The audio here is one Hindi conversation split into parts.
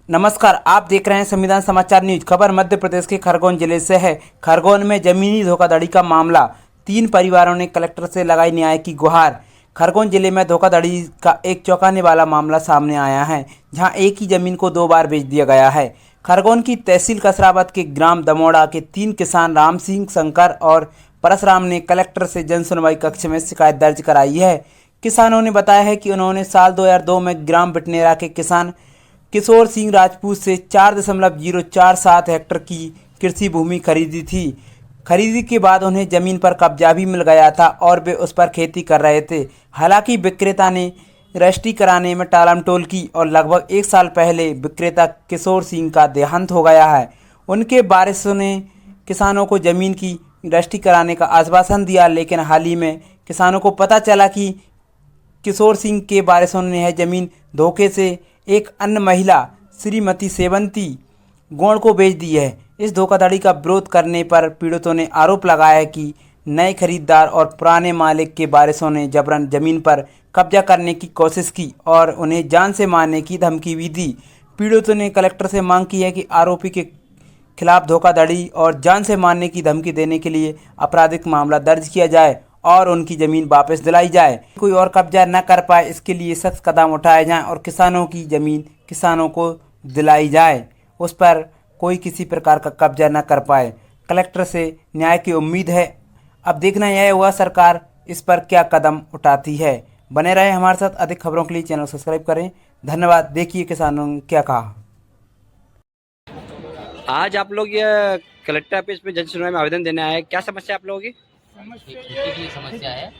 नमस्कार, आप देख रहे हैं संविधान समाचार न्यूज। खबर मध्य प्रदेश के खरगोन जिले से है। खरगोन में जमीनी धोखाधड़ी का मामला, 3 परिवारों ने कलेक्टर से लगाई न्याय की गुहार। खरगोन जिले में धोखाधड़ी का एक चौंकाने वाला मामला सामने आया है, जहां एक ही जमीन को 2 बार बेच दिया गया है। खरगोन की तहसील कसरावद के ग्राम दमोड़ा के 3 किसान राम सिंह, शंकर और परशुराम ने कलेक्टर से जन सुनवाई कक्ष में शिकायत दर्ज कराई है। किसानों ने बताया है कि उन्होंने साल 2002 में ग्राम बिटनेरा के किसान किशोर सिंह राजपूत से 4.047 हेक्टेयर की कृषि भूमि खरीदी थी। खरीदी के बाद उन्हें जमीन पर कब्जा भी मिल गया था और वे उस पर खेती कर रहे थे। हालांकि विक्रेता ने रजिस्ट्री कराने में टालमटोल की और लगभग 1 साल पहले विक्रेता किशोर सिंह का देहांत हो गया है। उनके वारिसों ने किसानों को जमीन की रजिस्ट्री कराने का आश्वासन दिया, लेकिन हाल ही में किसानों को पता चला कि किशोर सिंह के वारिसों ने यह जमीन धोखे से एक अन्य महिला श्रीमती सेवंती गौड़ को बेच दी है। इस धोखाधड़ी का विरोध करने पर पीड़ितों ने आरोप लगाया है कि नए खरीदार और पुराने मालिक के वारिसों ने जबरन जमीन पर कब्जा करने की कोशिश की और उन्हें जान से मारने की धमकी भी दी। पीड़ितों ने कलेक्टर से मांग की है कि आरोपी के खिलाफ धोखाधड़ी और जान से मारने की धमकी देने के लिए आपराधिक मामला दर्ज किया जाए और उनकी ज़मीन वापस दिलाई जाए। कोई और कब्जा न कर पाए, इसके लिए सख्त कदम उठाए जाएं और किसानों की ज़मीन किसानों को दिलाई जाए, उस पर कोई किसी प्रकार का कब्जा न कर पाए। कलेक्टर से न्याय की उम्मीद है। अब देखना यह हुआ सरकार इस पर क्या कदम उठाती है। बने रहे हमारे साथ। अधिक खबरों के लिए चैनल सब्सक्राइब करें। धन्यवाद। देखिए किसानों ने क्या कहा। आज आप लोग ये कलेक्टर ऑफिस में जन सुनवाई में आवेदन देने आए, क्या समस्या आप लोगों की? खेती की समस्या है।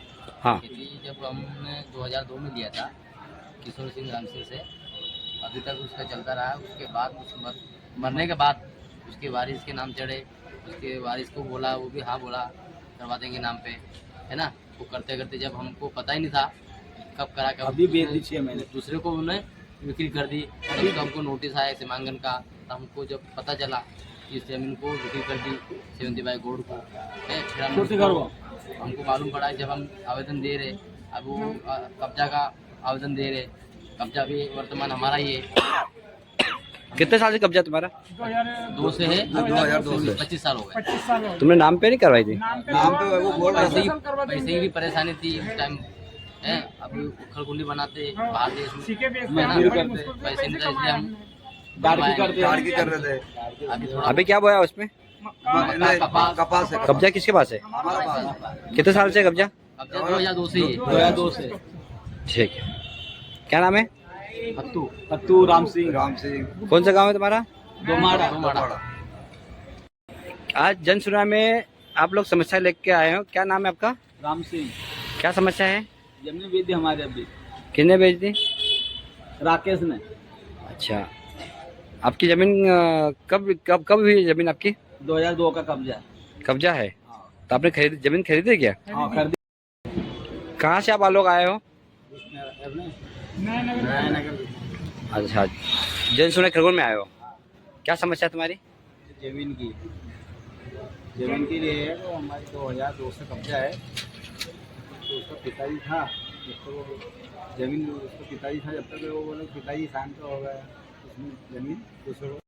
हाँ। खेती जब हमने 2002 में लिया था किशोर सिंह राम सिंह से, अभी तक उसका चलता रहा। उसके बाद मरने के बाद उसके वारिस के नाम चढ़े, उसके वारिस को बोला, वो भी हाँ बोला करवा देंगे नाम पे, है ना। वो करते करते जब हमको पता ही नहीं था कब करा कब अभी बेच दी मैंने दूसरे को उन्हें बिक्री कर दी। अभी तो हमको नोटिस आया सीमांकन का, तो हमको जब पता चला कि इस जमीन को बिक्री कर दी सेवंती बाई गौड़ को, हमको मालूम पड़ा। जब हम आवेदन दे रहे, अब वो कब्जा का आवेदन दे रहे, कब्जा भी वर्तमान हमारा ही है। कितने साल से कब्जा तुम्हारा? 2 से है, 2002 से 25 साल हो गए। तुमने नाम पे नहीं करवाई थी? नाम पे वो बोल रहा था। पैसे की भी परेशानी थी उस टाइम है। अब उखड़ कुंडी बनाते बाहर देश में है ना, पैसे नहीं था, इसलिए हम गाड़ी कर रहे थे। अभी थोड़ा अभी क्या बोया उसमें? कपास है। कब्जा किसके पास है? हमारे पास कितने साल से कब्जा? कब्जा 2002 से ही है। 2002 से। ठीक है। क्या नाम है? अत्तू राम सिंह। कौन सा गांव है तुम्हारा? दोमाड़ा। आज जन सुनवाई में आप लोग समस्या लेके आए हो, क्या नाम है आपका? राम सिंह। क्या समस्या है? जमीन बेच दी हमारे अभी। किसने बेच दी? राकेश ने। अच्छा, आपकी जमीन कब हुई जमीन आपकी? 2002 का कब्जा। कब्जा है तो आपने जमीन खरीदी क्या? हाँ खरीदी। कहाँ से आप लोग आए हो? अच्छा, जन सुनवाई खरगोन में आए हो, क्या समस्या है तुम्हारी? जमीन के लिए है। तो हमारी 2002 से कब्जा है। तो उसका पिताजी था, तो जमीन उसका पिताजी था। जब तक वो बोले पिताजी शांत हो गया, उसमें जमीन दूसरों